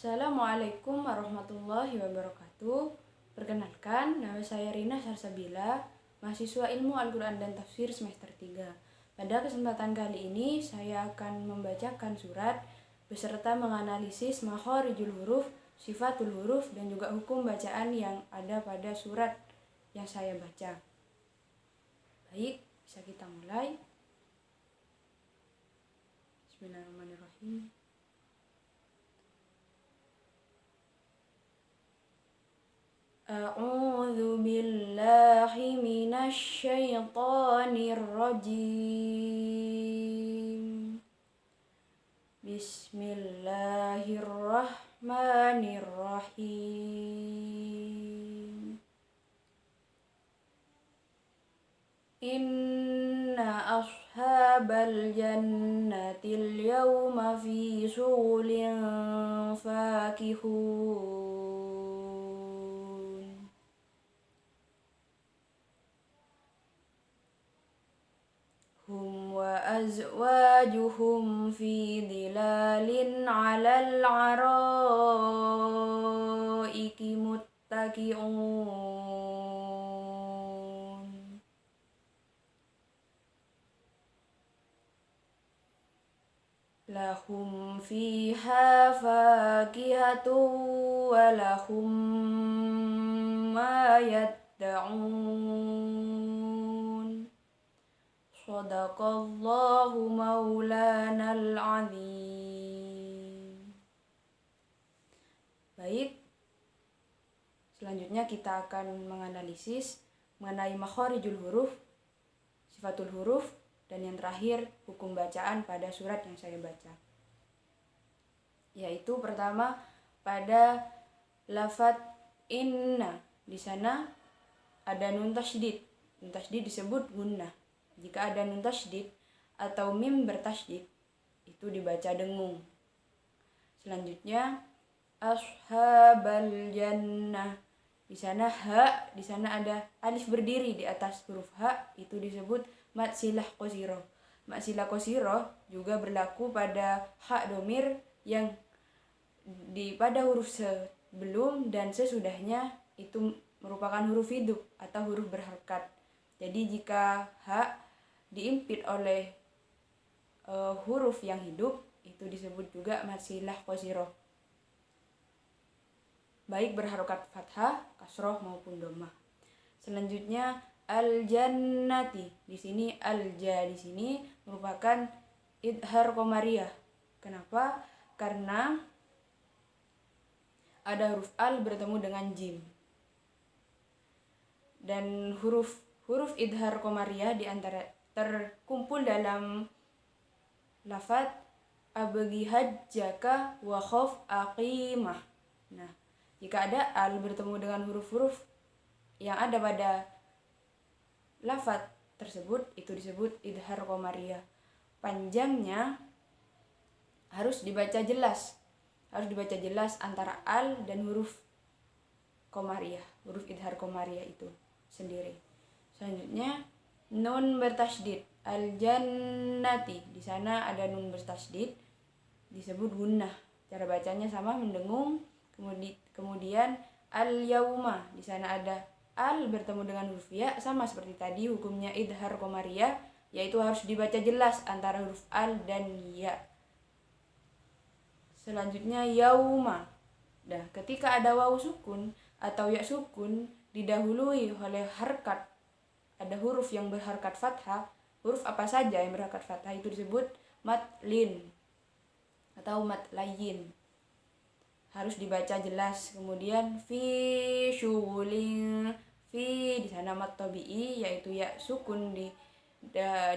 Assalamualaikum warahmatullahi wabarakatuh. Perkenalkan, nama saya Rina Sarsabila, mahasiswa Ilmu Al-Quran dan Tafsir semester 3. Pada kesempatan kali ini, saya akan membacakan surat beserta menganalisis makhorijul huruf, sifatul huruf, dan juga hukum bacaan yang ada pada surat yang saya baca. Baik, bisa kita mulai. Bismillahirrahmanirrahim. A'udzu billahi minasy syaithanir rajim. Bismillahirrahmanirrahim. Inna ashabal jannatil yawma fi shughlin fakihun. Hum wa azwajuhum fi dhilalin 'alal 'araiki muttaqi'un. Lahum fiha fakihatun wa lahum ma yadda'un. Shadaqallahu maulanal azim. Baik, selanjutnya kita akan menganalisis mengenai makhorijul huruf, sifatul huruf, dan yang terakhir hukum bacaan pada surat yang saya baca. Yaitu pertama pada lafaz inna. Di sana ada nun tasydid. Nun tasydid disebut gunnah. Jika ada nun tasydid atau mim bertasydid, itu dibaca dengung. Selanjutnya ashabal jannah. Di sana ha, di sana ada alif berdiri di atas huruf ha, itu disebut mad silah qasirah. Mad silah qasirah juga berlaku pada ha domir yang pada huruf sebelum dan sesudahnya itu merupakan huruf hidup atau huruf berharakat. Jadi jika ha diimpit oleh huruf yang hidup, itu disebut juga mad silah qasirah. Baik berharokat fathah, kasroh maupun dhammah. Selanjutnya al-jannati. Di sini al-ja di sini merupakan idhar qamariyah. Kenapa? Karena ada huruf al bertemu dengan jim. Dan huruf idhar qamariyah di antara terkumpul dalam lafaz abghi hajjaka wa khaf aqimah. Nah, jika ada al bertemu dengan huruf-huruf yang ada pada lafaz tersebut, itu disebut idhar qamariyah. Panjangnya harus dibaca jelas. Harus dibaca jelas antara al dan huruf qamariyah, huruf idhar qamariyah itu sendiri. Selanjutnya nun bertasydid, al-jannati. Di sana ada nun bertasydid disebut gunnah. Cara bacanya sama, mendengung. Kemudian al-yauma. Di sana ada al bertemu dengan huruf ya, sama seperti tadi hukumnya idhar qamariyah, yaitu harus dibaca jelas antara huruf al dan ya. Selanjutnya yauma. Nah, ketika ada wawu sukun atau ya sukun didahului oleh harkat, ada huruf yang berharkat fathah, huruf apa saja yang berharkat fathah itu disebut mad lin atau mad layyin. Harus dibaca jelas. Kemudian fi syughulin, fi di sana mad tabi'i yaitu ya sukun ya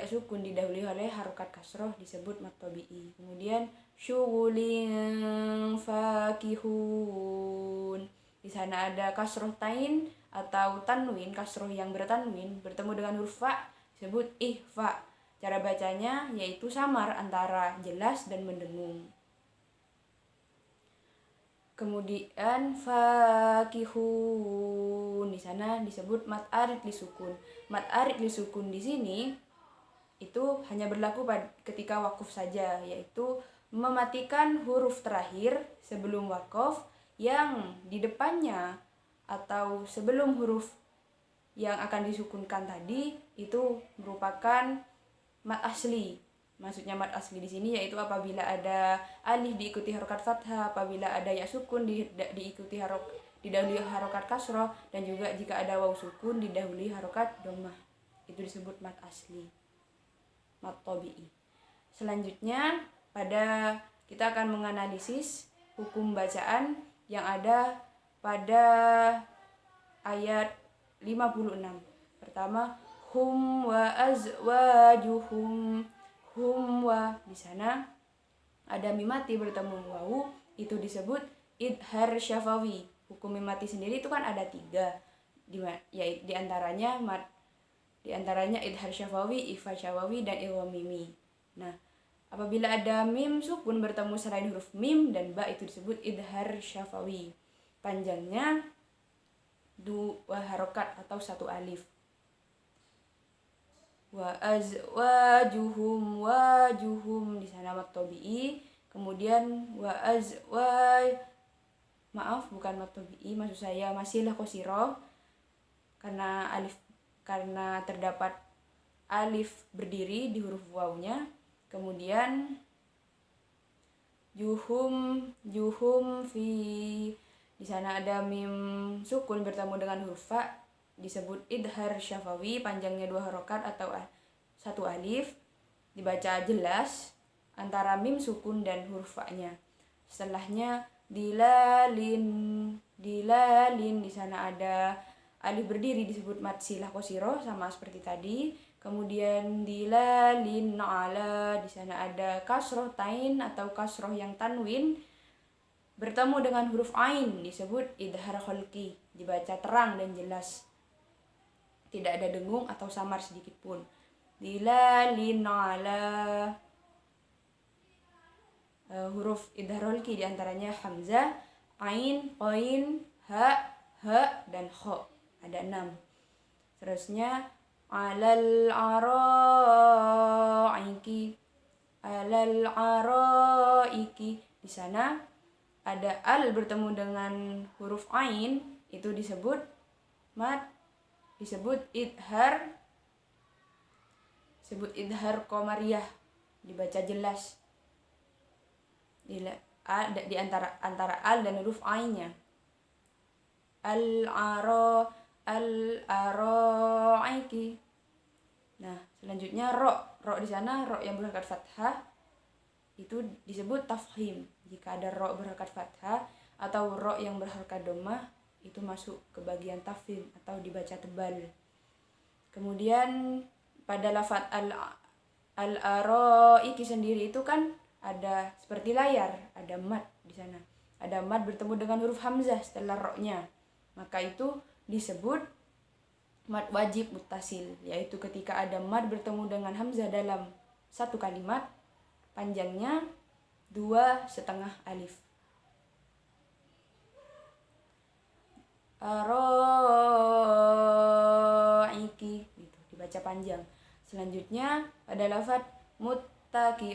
sukun didahului oleh harokat kasroh disebut mad tabi'i. Kemudian syughulin fakihun. Di sana ada kasroh tain atau tanwin, kasroh yang bertanwin bertemu dengan huruf fa disebut ihfa. Cara bacanya yaitu samar antara jelas dan mendengung. Kemudian fakihun di sana disebut mad arid li sukun. Mad arid li sukun di sini itu hanya berlaku ketika wakuf saja, yaitu mematikan huruf terakhir sebelum wakof yang di depannya atau sebelum huruf yang akan disukunkan tadi itu merupakan mad asli. Maksudnya mad asli di sini yaitu apabila ada alif diikuti harokat fathah, apabila ada ya sukun diikuti didahului harokat kasroh, dan juga jika ada waw sukun didahului harokat dhammah. Itu disebut mad asli, mad tabi'i. Selanjutnya kita akan menganalisis hukum bacaan yang ada pada ayat 56. Pertama, hum wa azwajuhum. Hum wa, di sana ada mim mati bertemu wawu, itu disebut idhar syafawi. Hukum mim mati sendiri itu kan ada 3, di antaranya idhar syafawi, ikhfa syafawi, dan idgham mimi. Nah, apabila ada mim sukun bertemu selain huruf mim dan ba itu disebut idhar syafawi. Panjangnya 2 harokat atau 1 alif. Wa azwajuhum, wajuhum, di sana mad tabi'i. Kemudian bukan mad tabi'i, maksud saya masihlah qasirah karena terdapat alif berdiri di huruf wawnya. Kemudian juhum fi, di sana ada mim sukun bertemu dengan huruf fa, disebut idhar syafawi, panjangnya 2 harokat atau 1 alif, dibaca jelas antara mim sukun dan huruf fa-nya. Setelahnya dilalin, di sana ada alif berdiri disebut mad silah qasirah sama seperti tadi. Kemudian dilalin ala, di sana ada kasroh tain atau kasroh yang tanwin bertemu dengan huruf ain, disebut idhar kholqi, dibaca terang dan jelas, tidak ada dengung atau samar sedikit pun. Dilalin ala, huruf idhar kholqi diantaranya hamzah, ain, qain, ha, dan kha, ada 6. Terusnya alal araiki, di sana ada al bertemu dengan huruf ain, itu disebut idhar qamariyah, dibaca jelas di antara al dan huruf ainnya. Al-araiki. Nah, selanjutnya ro di sana, ro yang berharokat fathah itu disebut tafkhim. Jika ada ro berharokat fathah atau ro yang berharokat dhammah, itu masuk ke bagian tafkhim atau dibaca tebal. Kemudian pada lafaz al-araiki sendiri itu kan ada seperti layar, ada mad di sana. Ada mad bertemu dengan huruf hamzah setelah ro-nya. Maka itu disebut mad wajib muttasil, yaitu ketika ada mad bertemu dengan hamzah dalam satu kalimat, panjangnya 2,5 alif. Araiki, gitu, dibaca panjang. Selanjutnya pada lafaz muttaqi'un,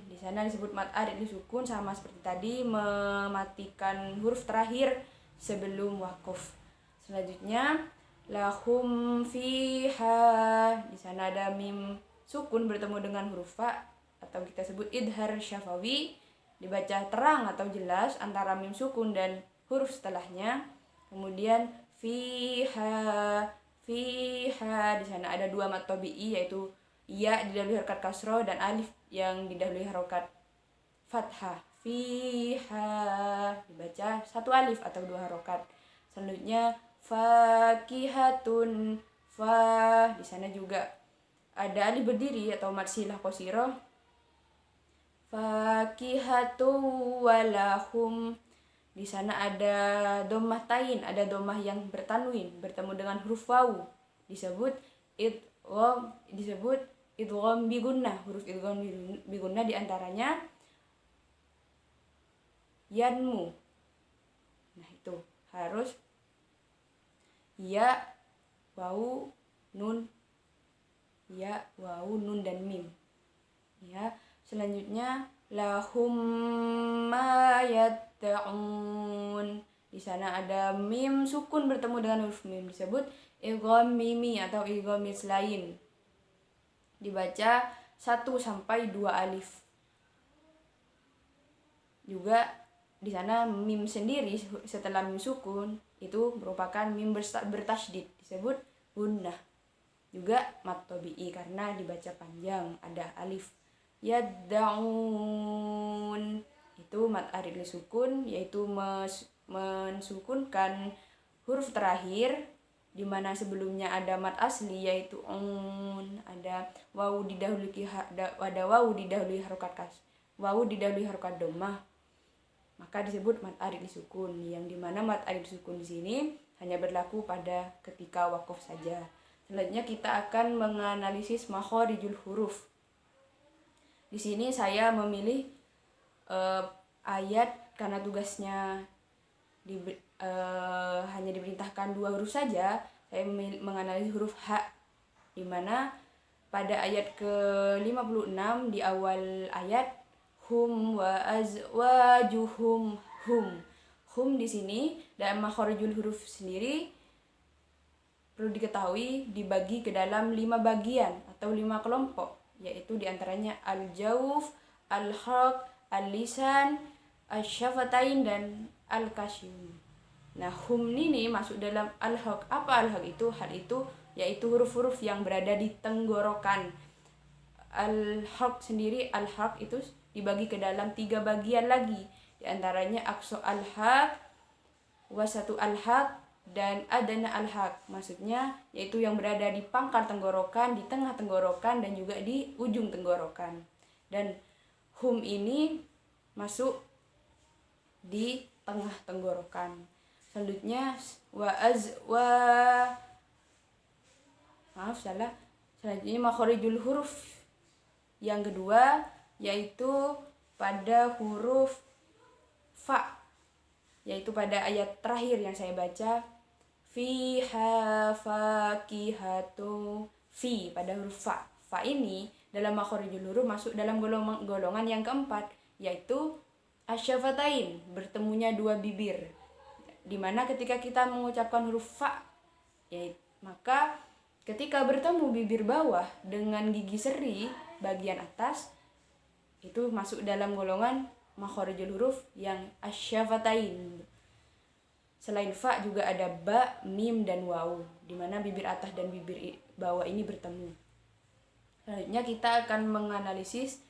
di sana disebut mad arid disukun sama seperti tadi, mematikan huruf terakhir sebelum waqaf. Selanjutnya lahum fiha, di sana ada mim sukun bertemu dengan huruf fa atau kita sebut idhar syafawi, dibaca terang atau jelas antara mim sukun dan huruf setelahnya. Kemudian fiha, di sana ada 2 mad tabi'i, yaitu ya didahului harokat kasroh dan alif yang didahului harokat fathah. Fiha, dibaca 1 alif atau 2 harokat. Selanjutnya fakihatun, fa, di sana juga ada alif berdiri atau mad silah qasirah. Fakihatu walahum, di sana ada dhammah tain, ada dhammah yang bertanwin bertemu dengan huruf wawu, disebut idgham bi gunnah. Huruf idgham bi gunnah diantaranya yanmu. Nah, itu harus ya, wawu, nun dan mim. Ya, Selanjutnya lahum ma yatta'un. Di sana ada mim sukun bertemu dengan huruf mim, disebut idgham mimi atau idgham mislain. Dibaca 1 sampai 2 alif. Juga di sana mim sendiri setelah mim sukun itu merupakan mim bertasydid, disebut gunnah. Juga mat tabi'i karena dibaca panjang, ada alif. Yad'un itu mat arid sukun, yaitu mensukunkan huruf terakhir di mana sebelumnya ada mat asli yaitu ada wawu didahului harokat dhammah, maka disebut mat arid sukun, yang dimana mat arid sukun di sini hanya berlaku pada ketika waqaf saja. Selanjutnya kita akan menganalisis makharijul huruf. Di sini saya memilih ayat karena tugasnya hanya diperintahkan 2 huruf saja. Saya menganalisis huruf H, di mana pada ayat ke-56 di awal ayat hum wa azwajuhum hum di sini dalam makharijul huruf sendiri perlu diketahui dibagi ke dalam 5 bagian atau 5 kelompok, yaitu diantaranya al-jauf, al-halq, al-lisan, al-syafatain, dan al-kasyum. Nah, hum ini masuk dalam al-halq. Apa al-halq itu? Hal itu yaitu huruf-huruf yang berada di tenggorokan. Al-halq sendiri, al-halq itu dibagi ke dalam 3 bagian lagi, diantaranya aqsa al-halq, wasatu al-halq, dan adana al-halq. Maksudnya yaitu yang berada di pangkal tenggorokan, di tengah tenggorokan, dan juga di ujung tenggorokan. Dan hum ini masuk di tengah tenggorokan. Selanjutnya selanjutnya makharijul huruf yang kedua yaitu pada huruf fa, yaitu pada ayat terakhir yang saya baca, fiha fakihatu, fi pada huruf fa. Fa ini dalam makharijul huruf masuk dalam golongan yang keempat, yaitu asyafatain, bertemunya 2 bibir. Dimana ketika kita mengucapkan huruf fa, maka ketika bertemu bibir bawah dengan gigi seri bagian atas, itu masuk dalam golongan makharijul huruf yang asyafatain. Selain fa juga ada ba, mim, dan wawu, di mana bibir atas dan bibir bawah ini bertemu. Selanjutnya kita akan menganalisis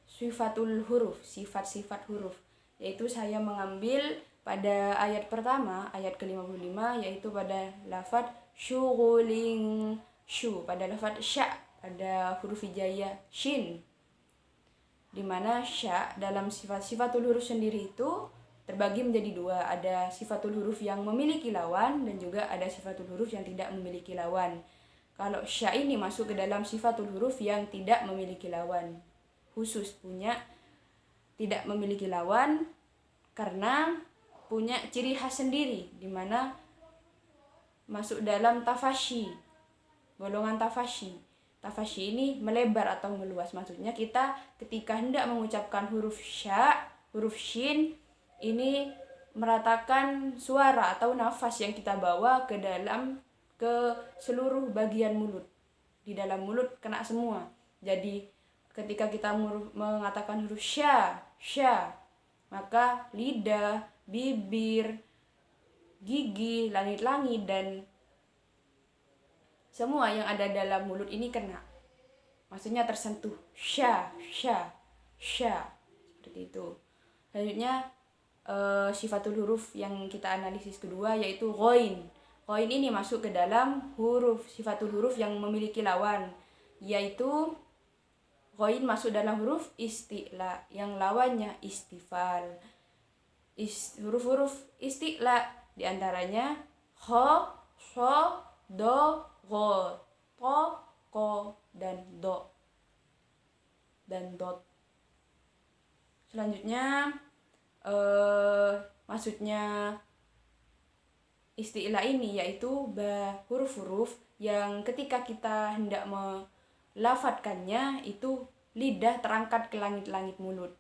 sifatul huruf, sifat-sifat huruf, yaitu saya mengambil pada ayat pertama, ayat ke-55, yaitu pada lafaz syughulin, pada lafaz sya, pada huruf hijaiyah shin, di mana sya dalam sifat-sifatul huruf sendiri itu terbagi menjadi 2. Ada sifatul huruf yang memiliki lawan dan juga ada sifatul huruf yang tidak memiliki lawan. Kalau sya ini masuk ke dalam sifatul huruf yang tidak memiliki lawan, khusus punya tidak memiliki lawan karena punya ciri khas sendiri, di mana masuk dalam tafashi, golongan tafashi. Tafashi ini melebar atau meluas. Maksudnya kita ketika hendak mengucapkan huruf sya, huruf shin, ini meratakan suara atau nafas yang kita bawa ke seluruh bagian mulut. Di dalam mulut kena semua. Jadi ketika kita mengatakan huruf sya, maka lidah, bibir, gigi, langit-langit, dan semua yang ada dalam mulut ini kena. Maksudnya tersentuh. Sya. Seperti itu. Selanjutnya sifatul huruf yang kita analisis kedua yaitu ghain. Ghain ini masuk ke dalam sifatul huruf yang memiliki lawan, yaitu ghain masuk dalam huruf isti'la yang lawannya istifal. Huruf-huruf isti'la diantaranya kho, so, do, go, to, ko, dan do, dan dot. Selanjutnya maksudnya isti'la ini yaitu huruf-huruf yang ketika kita hendak melafatkannya itu lidah terangkat ke langit-langit mulut.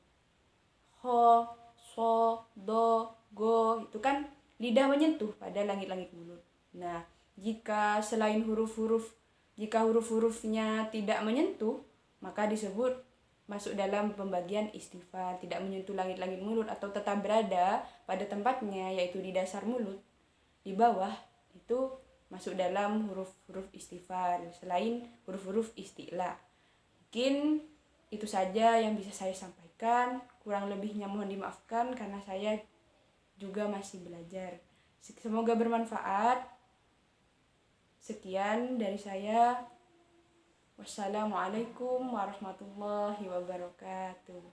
Ho, so, do, go, itu kan lidah menyentuh pada langit-langit mulut. Nah, jika huruf-hurufnya tidak menyentuh, maka disebut masuk dalam pembagian istighfar, tidak menyentuh langit-langit mulut atau tetap berada pada tempatnya, yaitu di dasar mulut, di bawah, itu masuk dalam huruf-huruf istighfar selain huruf-huruf isti'la. Mungkin itu saja yang bisa saya sampaikan, kurang lebihnya mohon dimaafkan karena saya juga masih belajar. Semoga bermanfaat. Sekian dari saya. Wassalamualaikum warahmatullahi wabarakatuh.